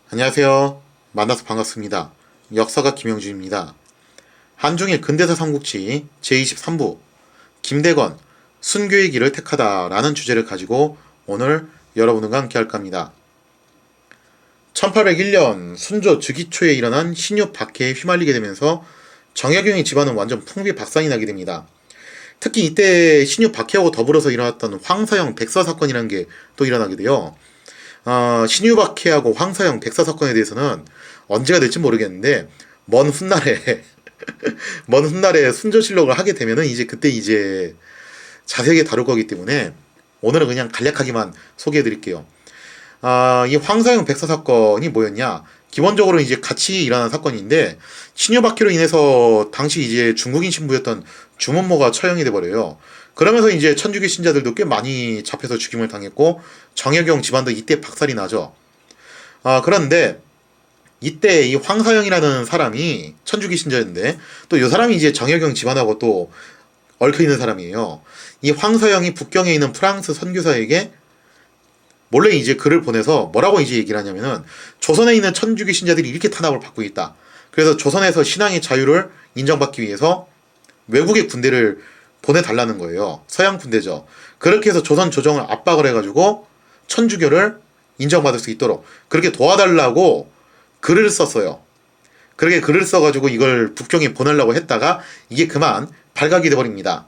안녕하세요. 만나서 반갑습니다. 역사가 김영준입니다. 한중일 근대사 삼국지 제23부 김대건 순교의 길을 택하다 라는 주제를 가지고 오늘 여러분과 함께 할까 합니다. 1801년 순조 즉위초에 일어난 신유 박해에 휘말리게 되면서 정약용의 집안은 완전 풍비박산이 나게 됩니다. 특히 이때 신유 박해하고 더불어서 일어났던 황사형 백서 사건이라는 게 또 일어나게 돼요. 신유 박해하고 황사형 백서 사건에 대해서는 언제가 될지 모르겠는데 먼 훗날에 먼 훗날에 순조실록을 하게 되면은 그때 자세하게 다룰 거기 때문에 오늘은 그냥 간략하게만 소개해 드릴게요. 이 황사형 백서 사건이 뭐였냐? 기본적으로 같이 일어난 사건인데 신유 박해로 인해서 당시 중국인 신부였던 주문모가 처형이 돼 버려요. 그러면서 천주교 신자들도 꽤 많이 잡혀서 죽임을 당했고 정약용 집안도 이때 박살이 나죠. 그런데 이때 이 황사형이라는 사람이 천주교 신자였는데 또 이 사람이 정약용 집안하고 또 얽혀 있는 사람이에요. 이 황사형이 북경에 있는 프랑스 선교사에게 몰래 글을 보내서 뭐라고 얘기를 하냐면은 조선에 있는 천주교 신자들이 이렇게 탄압을 받고 있다. 그래서 조선에서 신앙의 자유를 인정받기 위해서 외국의 군대를 보내달라는 거예요. 서양 군대죠. 그렇게 해서 조선 조정을 압박을 해가지고 천주교를 인정받을 수 있도록 그렇게 도와달라고 글을 썼어요. 그렇게 글을 써가지고 이걸 북경에 보내려고 했다가 이게 그만 발각이 돼버립니다.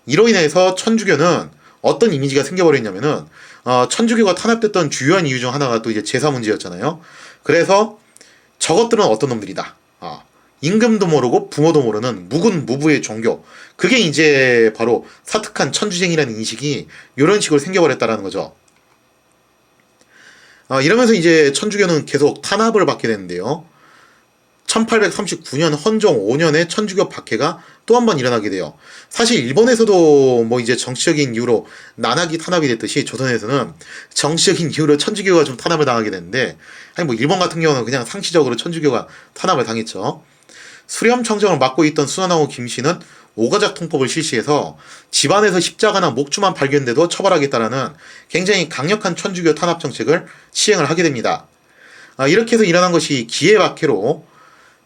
이로 인해서 천주교는 어떤 이미지가 생겨버렸냐면은 천주교가 탄압됐던 주요한 이유 중 하나가 또 제사 문제였잖아요. 그래서 저것들은 어떤 놈들이다. 임금도 모르고 부모도 모르는 무군무부의 종교. 그게 바로 사특한 천주쟁이라는 인식이 이런 식으로 생겨버렸다라는 거죠. 이러면서 천주교는 계속 탄압을 받게 되는데요. 1839년 헌종 5년에 천주교 박해가 또 한 번 일어나게 돼요. 사실 일본에서도 정치적인 이유로 난학이 탄압이 됐듯이 조선에서는 정치적인 이유로 천주교가 좀 탄압을 당하게 됐는데 일본 같은 경우는 그냥 상시적으로 천주교가 탄압을 당했죠. 수렴청정을 맡고 있던 순환왕후 김씨는 오가작 통법을 실시해서 집안에서 십자가나 목주만 발견돼도 처벌하겠다라는 굉장히 강력한 천주교 탄압 정책을 시행을 하게 됩니다. 이렇게 해서 일어난 것이 기해박해로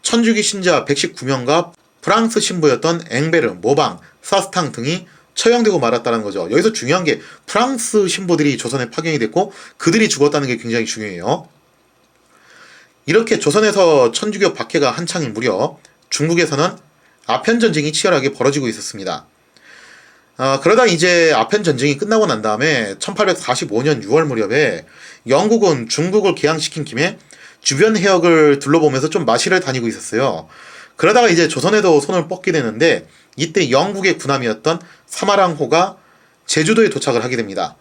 천주교 신자 119명과 프랑스 신부였던 앵베르, 모방, 사스탕 등이 처형되고 말았다는 거죠. 여기서 중요한 게 프랑스 신부들이 조선에 파견이 됐고 그들이 죽었다는 게 굉장히 중요해요. 이렇게 조선에서 천주교 박해가 한창일 무렵 중국에서는 아편전쟁이 치열하게 벌어지고 있었습니다. 그러다 아편전쟁이 끝나고 난 다음에 1845년 6월 무렵에 영국은 중국을 개항시킨 김에 주변 해역을 둘러보면서 좀 마시를 다니고 있었어요. 그러다가 조선에도 손을 뻗게 되는데 이때 영국의 군함이었던 사마랑호가 제주도에 도착을 하게 됩니다.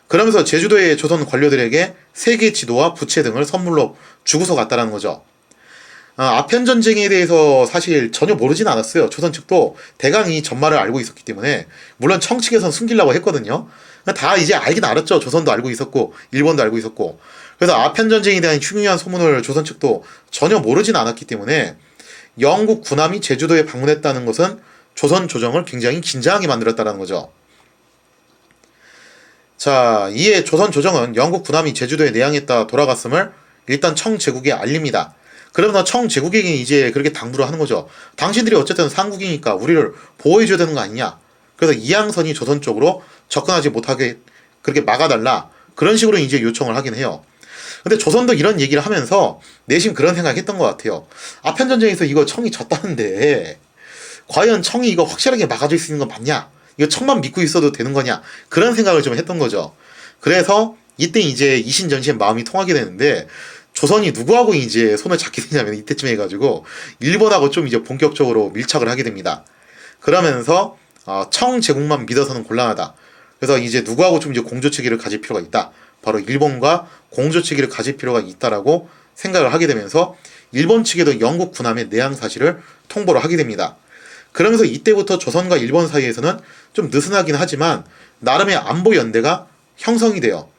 그러면서 제주도의 조선 관료들에게 세계 지도와 부채 등을 선물로 주고서 갔다라는 거죠. 아편전쟁에 대해서 사실 전혀 모르진 않았어요. 조선 측도 대강 이 전말을 알고 있었기 때문에 물론 청측에선 숨기려고 했거든요. 다 알긴 알았죠. 조선도 알고 있었고 일본도 알고 있었고 그래서 아편전쟁에 대한 흉흉한 소문을 조선 측도 전혀 모르진 않았기 때문에 영국 군함이 제주도에 방문했다는 것은 조선 조정을 굉장히 긴장하게 만들었다는 거죠. 자, 이에 조선 조정은 영국 군함이 제주도에 내항했다 돌아갔음을 일단 청제국에 알립니다. 그러면서 청제국에게 그렇게 당부를 하는 거죠. 당신들이 어쨌든 상국이니까 우리를 보호해줘야 되는 거 아니냐. 그래서 이항선이 조선 쪽으로 접근하지 못하게 그렇게 막아달라. 그런 식으로 요청을 하긴 해요. 근데 조선도 이런 얘기를 하면서 내심 그런 생각했던 것 같아요. 아편전쟁에서 이거 청이 졌다는데 과연 청이 이거 확실하게 막아줄 수 있는 건 맞냐? 이거 청만 믿고 있어도 되는 거냐? 그런 생각을 좀 했던 거죠. 그래서 이때 이신전시의 마음이 통하게 되는데 조선이 누구하고 손을 잡게 되냐면 이때쯤 해가지고 일본하고 좀 본격적으로 밀착을 하게 됩니다. 그러면서 청제국만 믿어서는 곤란하다. 그래서 누구하고 좀 공조체계를 가질 필요가 있다. 바로 일본과 공조체계를 가질 필요가 있다라고 생각을 하게 되면서 일본 측에도 영국 군함의 내항 사실을 통보를 하게 됩니다. 그러면서 이때부터 조선과 일본 사이에서는 좀 느슨하긴 하지만 나름의 안보 연대가 형성이 돼요.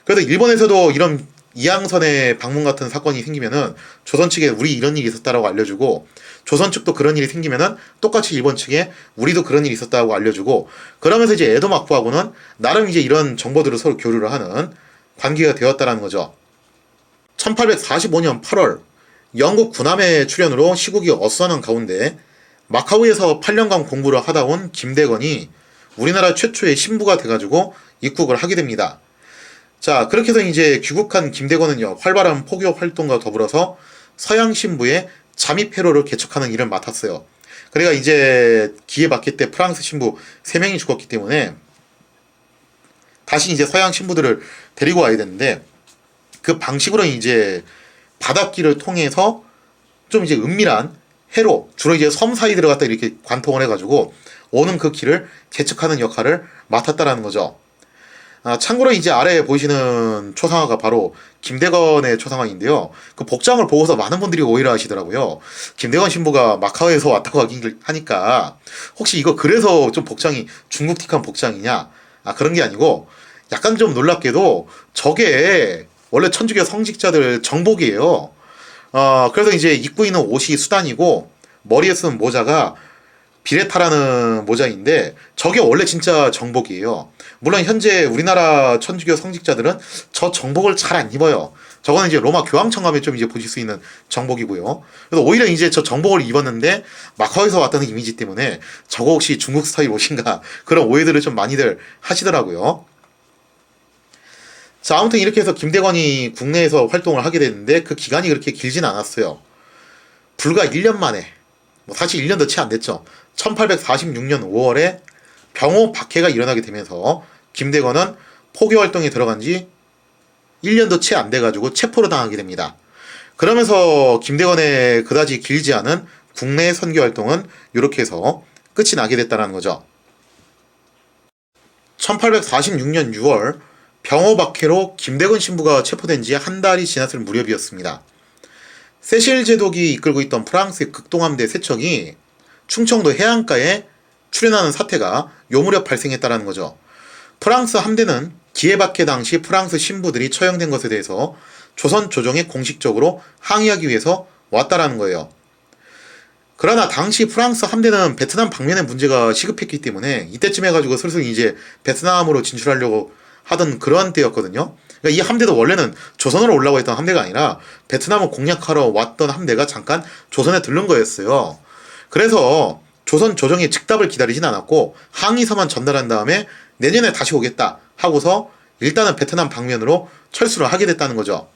그래서 일본에서도 이런 이항선의 방문 같은 사건이 생기면은 조선 측에 우리 이런 일이 있었다라고 알려주고 조선 측도 그런 일이 생기면은 똑같이 일본 측에 우리도 그런 일이 있었다고 알려주고 그러면서 에도마쿠하고는 나름 이런 정보들을 서로 교류를 하는 관계가 되었다라는 거죠. 1845년 8월 영국 군함의 출현으로 시국이 어수선한 가운데 마카오에서 8년간 공부를 하다 온 김대건이 우리나라 최초의 신부가 돼가지고 입국을 하게 됩니다. 자, 그렇게 해서 이제 귀국한 김대건은요, 활발한 포교 활동과 더불어서 서양 신부의 잠입 회로를 개척하는 일을 맡았어요. 그러니까 이제 기해박해 때 프랑스 신부 3명이 죽었기 때문에 다시 이제 서양 신부들을 데리고 와야 되는데, 그 방식으로 이제 바닷길을 통해서 좀 이제 은밀한 해로, 주로 이제 섬 사이 들어갔다 이렇게 관통을 해가지고 오는 그 길을 개척하는 역할을 맡았다라는 거죠. 참고로 이제 아래에 보이시는 초상화가 바로 김대건의 초상화인데요. 그 복장을 보고서 많은 분들이 오해를 하시더라고요. 김대건 신부가 마카오에서 왔다고 하니까 혹시 이거 그래서 좀 복장이 중국틱한 복장이냐? 그런 게 아니고 약간 좀 놀랍게도 저게 원래 천주교 성직자들 정복이에요. 그래서 이제 입고 있는 옷이 수단이고 머리에 쓰는 모자가 비레타라는 모자인데 저게 원래 진짜 정복이에요. 물론 현재 우리나라 천주교 성직자들은 저 정복을 잘 안 입어요. 저거는 이제 로마 교황청 가면 좀 이제 보실 수 있는 정복이고요. 그래서 오히려 이제 저 정복을 입었는데 마카오에서 왔다는 이미지 때문에 저거 혹시 중국 스타일 옷인가 그런 오해들을 좀 많이들 하시더라고요. 자, 아무튼 이렇게 해서 김대건이 국내에서 활동을 하게 됐는데 그 기간이 그렇게 길진 않았어요. 불과 1년 만에, 사실 1년도 채 안 됐죠. 1846년 5월에 병호 박해가 일어나게 되면서 김대건은 포교 활동에 들어간 지 1년도 채 안 돼가지고 체포를 당하게 됩니다. 그러면서 김대건의 그다지 길지 않은 국내 선교 활동은 이렇게 해서 끝이 나게 됐다는 거죠. 1846년 6월 병호 박해로 김대건 신부가 체포된 지 한 달이 지났을 무렵이었습니다. 세실 제독이 이끌고 있던 프랑스의 극동함대 세척이 충청도 해안가에 출현하는 사태가 요 무렵 발생했다는 거죠. 프랑스 함대는 기해박해 당시 프랑스 신부들이 처형된 것에 대해서 조선 조정에 공식적으로 항의하기 위해서 왔다라는 거예요. 그러나 당시 프랑스 함대는 베트남 방면의 문제가 시급했기 때문에 이때쯤 해가지고 슬슬 이제 베트남으로 진출하려고 하던 그러한 때였거든요. 그러니까 이 함대도 원래는 조선으로 올라와 있던 함대가 아니라 베트남을 공략하러 왔던 함대가 잠깐 조선에 들른 거였어요. 그래서 조선 조정의 즉답을 기다리진 않았고 항의서만 전달한 다음에 내년에 다시 오겠다 하고서 일단은 베트남 방면으로 철수를 하게 됐다는 거죠.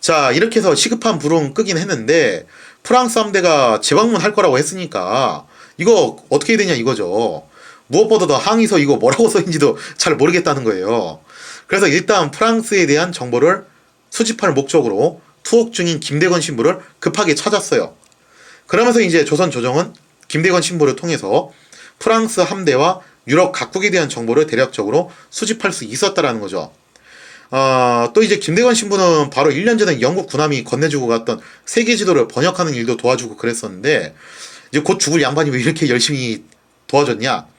자, 이렇게 해서 시급한 불은 끄긴 했는데 프랑스 함대가 재방문할 거라고 했으니까 이거 어떻게 해야 되냐 이거죠. 무엇보다도 항의서 이거 뭐라고 써있는지도 잘 모르겠다는 거예요. 그래서 일단 프랑스에 대한 정보를 수집할 목적으로 투옥 중인 김대건 신부를 급하게 찾았어요. 그러면서 이제 조선 조정은 김대건 신부를 통해서 프랑스 함대와 유럽 각국에 대한 정보를 대략적으로 수집할 수 있었다라는 거죠. 또 이제 김대건 신부는 바로 1년 전에 영국 군함이 건네주고 갔던 세계 지도를 번역하는 일도 도와주고 그랬었는데 이제 곧 죽을 양반이 왜 이렇게 열심히 도와줬냐?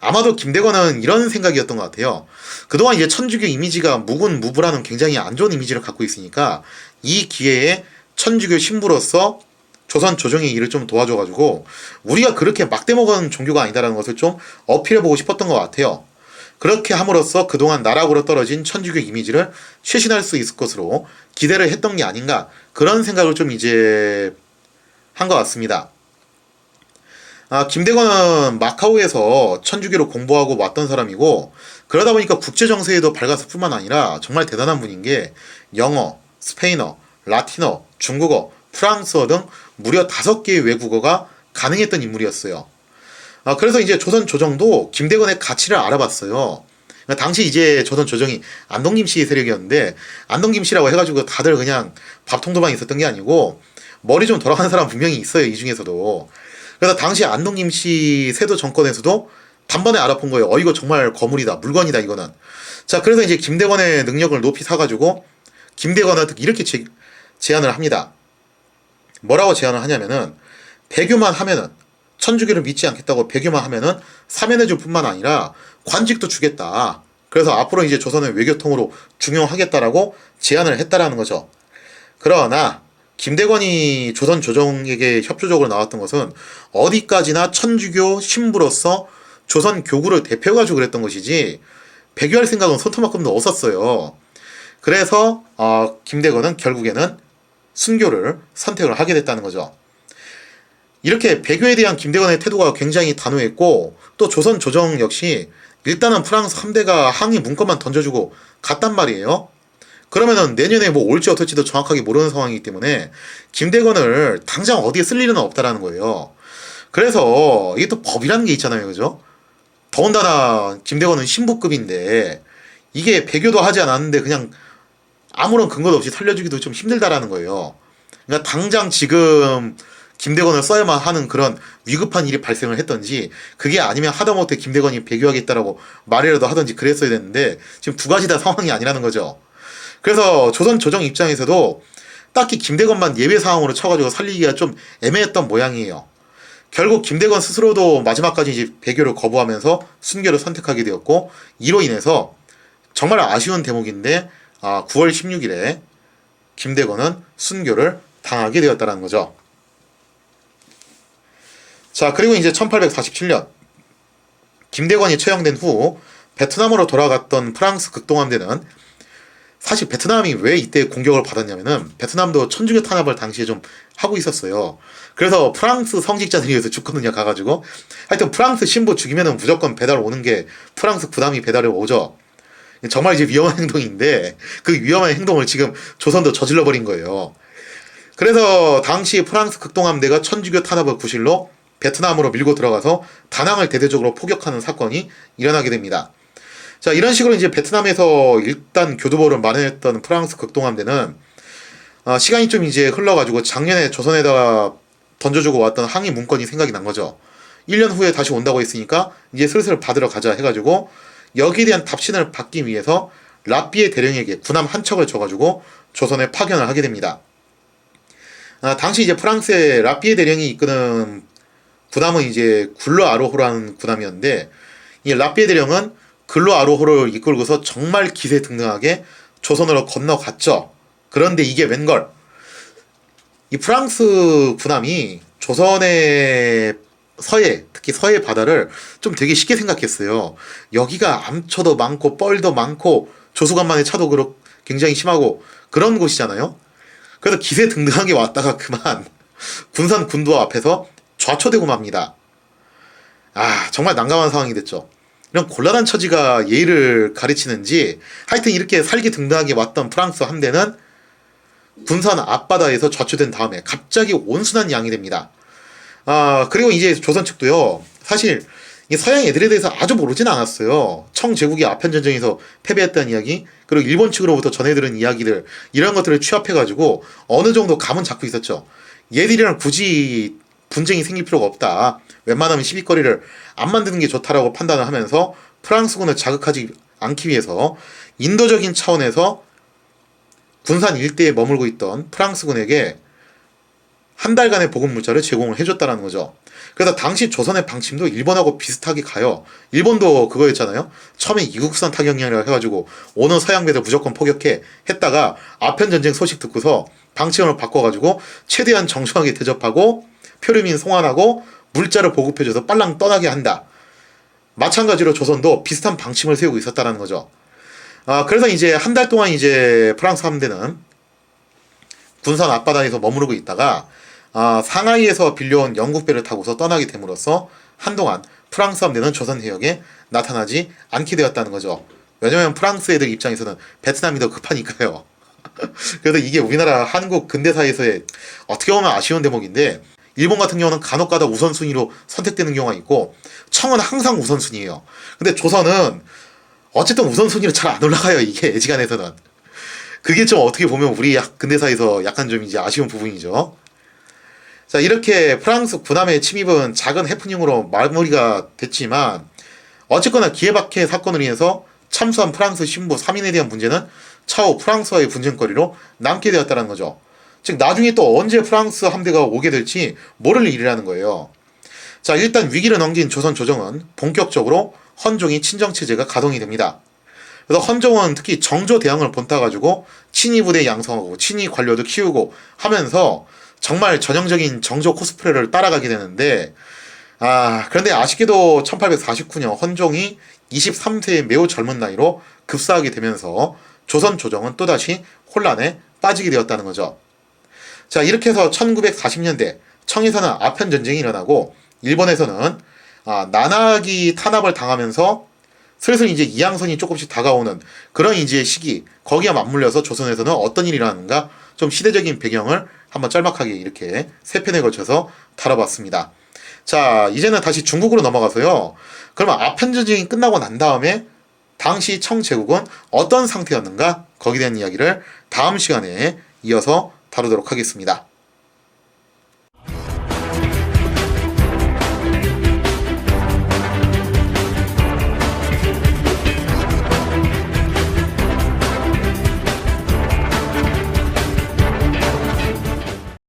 아마도 김대건은 이런 생각이었던 것 같아요. 그동안 이제 천주교 이미지가 무군무불하는 굉장히 안 좋은 이미지를 갖고 있으니까 이 기회에 천주교 신부로서 조선 조정의 일을 좀 도와줘가지고 우리가 그렇게 막대먹은 종교가 아니다라는 것을 좀 어필해보고 싶었던 것 같아요. 그렇게 함으로써 그동안 나락으로 떨어진 천주교 이미지를 쇄신할 수 있을 것으로 기대를 했던 게 아닌가 그런 생각을 좀 이제 한 것 같습니다. 김대건은 마카오에서 천주교를 공부하고 왔던 사람이고 그러다 보니까 국제정세에도 밝았을 뿐만 아니라 정말 대단한 분인 게 영어, 스페인어, 라틴어, 중국어, 프랑스어 등 무려 5개의 외국어가 가능했던 인물이었어요. 그래서 이제 조선 조정도 김대건의 가치를 알아봤어요. 그러니까 당시 이제 조선 조정이 안동김 씨 세력이었는데 안동김 씨라고 해가지고 다들 그냥 밥통도만 있었던 게 아니고 머리 좀 돌아가는 사람 분명히 있어요. 이 중에서도. 그래서 당시 안동김 씨 세도 정권에서도 단번에 알아본 거예요. 이거 정말 거물이다. 물건이다 이거는. 자, 그래서 이제 김대건의 능력을 높이 사가지고 김대건은 이렇게 제안을 합니다. 뭐라고 제안을 하냐면은 배교만 하면은 천주교를 믿지 않겠다고 배교만 하면은 사면해줄 뿐만 아니라 관직도 주겠다. 그래서 앞으로 이제 조선을 외교통으로 중용하겠다라고 제안을 했다라는 거죠. 그러나 김대건이 조선 조정에게 협조적으로 나왔던 것은 어디까지나 천주교 신부로서 조선 교구를 대표해가지고 그랬던 것이지 배교할 생각은 손토막금도 없었어요. 그래서 김대건은 결국에는 순교를 선택을 하게 됐다는 거죠. 이렇게 배교에 대한 김대건의 태도가 굉장히 단호했고, 또 조선 조정 역시 일단은 프랑스 함대가 항의 문건만 던져주고 갔단 말이에요. 그러면은 내년에 뭐 올지 어떨지도 정확하게 모르는 상황이기 때문에 김대건을 당장 어디에 쓸 일은 없다라는 거예요. 그래서 이게 또 법이라는 게 있잖아요, 그죠? 더군다나 김대건은 신부급인데 이게 배교도 하지 않았는데 그냥 아무런 근거도 없이 살려주기도 좀 힘들다라는 거예요. 그러니까 당장 지금 김대건을 써야만 하는 그런 위급한 일이 발생을 했던지, 그게 아니면 하다못해 김대건이 배교하겠다라고 말이라도 하던지 그랬어야 됐는데 지금 두 가지 다 상황이 아니라는 거죠. 그래서 조선 조정 입장에서도 딱히 김대건만 예외 상황으로 쳐가지고 살리기가 좀 애매했던 모양이에요. 결국 김대건 스스로도 마지막까지 이제 배교를 거부하면서 순교를 선택하게 되었고, 이로 인해서 정말 아쉬운 대목인데 9월 16일에 김대건은 순교를 당하게 되었다는 거죠. 자, 그리고 이제 1847년 김대건이 처형된 후 베트남으로 돌아갔던 프랑스 극동함대는, 사실 베트남이 왜 이때 공격을 받았냐면은 베트남도 천주교 탄압을 당시에 좀 하고 있었어요. 그래서 프랑스 성직자들이 여기서 죽거든요, 가가지고. 하여튼 프랑스 신부 죽이면은 무조건 배달 오는 게 프랑스 구담이 배달에 오죠. 정말 이제 위험한 행동인데 그 위험한 행동을 지금 조선도 저질러 버린 거예요. 그래서 당시 프랑스 극동함대가 천주교 탄압을 구실로 베트남으로 밀고 들어가서 다낭을 대대적으로 포격하는 사건이 일어나게 됩니다. 자, 이런 식으로 이제 베트남에서 일단 교두보를 마련했던 프랑스 극동함대는 시간이 좀 이제 흘러가지고 작년에 조선에다가 던져주고 왔던 항의 문건이 생각이 난 거죠. 1년 후에 다시 온다고 했으니까 이제 슬슬 받으러 가자 해가지고 여기에 대한 답신을 받기 위해서 라삐에 대령에게 군함 한 척을 줘가지고 조선에 파견을 하게 됩니다. 당시 이제 프랑스의 라삐에 대령이 이끄는 군함은 이제 굴로 아로호라는 군함이었는데, 이 라삐에 대령은 글로 아로호를 이끌고서 정말 기세등등하게 조선으로 건너갔죠. 그런데 이게 웬걸, 이 프랑스 군함이 조선의 서해, 특히 서해 바다를 좀 되게 쉽게 생각했어요. 여기가 암초도 많고 뻘도 많고 조수간만의 차도 굉장히 심하고 그런 곳이잖아요. 그래서 기세등등하게 왔다가 그만 군산 군도 앞에서 좌초되고 맙니다. 정말 난감한 상황이 됐죠. 이런 곤란한 처지가 예의를 가르치는지 하여튼 이렇게 살기등등하게 왔던 프랑스 함대는 군산 앞바다에서 좌초된 다음에 갑자기 온순한 양이 됩니다. 그리고 이제 조선 측도요, 사실 이 서양 애들에 대해서 아주 모르진 않았어요. 청제국이 아편전쟁에서 패배했다는 이야기, 그리고 일본 측으로부터 전해들은 이야기들, 이런 것들을 취합해가지고 어느 정도 감은 잡고 있었죠. 얘들이랑 굳이 분쟁이 생길 필요가 없다, 웬만하면 시비거리를 안 만드는 게 좋다라고 판단을 하면서 프랑스군을 자극하지 않기 위해서 인도적인 차원에서 군산 일대에 머물고 있던 프랑스군에게 한 달간의 보급 물자를 제공을 해줬다는 거죠. 그래서 당시 조선의 방침도 일본하고 비슷하게 가요. 일본도 그거였잖아요. 처음에 이국산 타격량이라 해가지고 오는 서양배들 무조건 포격해 했다가 아편전쟁 소식 듣고서 방침을 바꿔가지고 최대한 정중하게 대접하고 표류민 송환하고 물자를 보급해줘서 빨랑 떠나게 한다. 마찬가지로 조선도 비슷한 방침을 세우고 있었다는 거죠. 그래서 이제 한 달 동안 이제 프랑스 함대는 군산 앞바다에서 머무르고 있다가 상하이에서 빌려온 영국배를 타고서 떠나게 됨으로써 한동안 프랑스 함대는 조선 해역에 나타나지 않게 되었다는 거죠. 왜냐면 프랑스 애들 입장에서는 베트남이 더 급하니까요. 그래서 이게 우리나라 한국 근대사에서의 어떻게 보면 아쉬운 대목인데, 일본 같은 경우는 간혹가다 우선순위로 선택되는 경우가 있고 청은 항상 우선순위예요. 근데 조선은 어쨌든 우선순위로 잘 안 올라가요, 이게 애지간해서는. 그게 좀 어떻게 보면 우리 근대사에서 약간 좀 이제 아쉬운 부분이죠. 자, 이렇게 프랑스 군함의 침입은 작은 해프닝으로 마무리가 됐지만, 어쨌거나 기에바케 사건으로 인해서 참수한 프랑스 신부 3인에 대한 문제는 차후 프랑스와의 분쟁거리로 남게 되었다는 거죠. 즉 나중에 또 언제 프랑스 함대가 오게 될지 모를 일이라는 거예요. 자, 일단 위기를 넘긴 조선 조정은 본격적으로 헌종이 친정체제가 가동이 됩니다. 그래서 헌종은 특히 정조 대왕을 본따가지고 친위 부대 양성하고 친위 관료도 키우고 하면서 정말 전형적인 정조 코스프레를 따라가게 되는데, 그런데 아쉽게도 1849년 헌종이 23세의 매우 젊은 나이로 급사하게 되면서 조선 조정은 또다시 혼란에 빠지게 되었다는 거죠. 자, 이렇게 해서 1940년대 청에서는 아편 전쟁이 일어나고 일본에서는 나나기 탄압을 당하면서 슬슬 이제 이양선이 조금씩 다가오는 그런 이제 시기, 거기에 맞물려서 조선에서는 어떤 일이 일어나는가 좀 시대적인 배경을 한번 짤막하게 이렇게 세 편에 걸쳐서 다뤄봤습니다. 자, 이제는 다시 중국으로 넘어가서요. 그러면 아편 전쟁이 끝나고 난 다음에 당시 청제국은 어떤 상태였는가, 거기에 대한 이야기를 다음 시간에 이어서 다루도록 하겠습니다.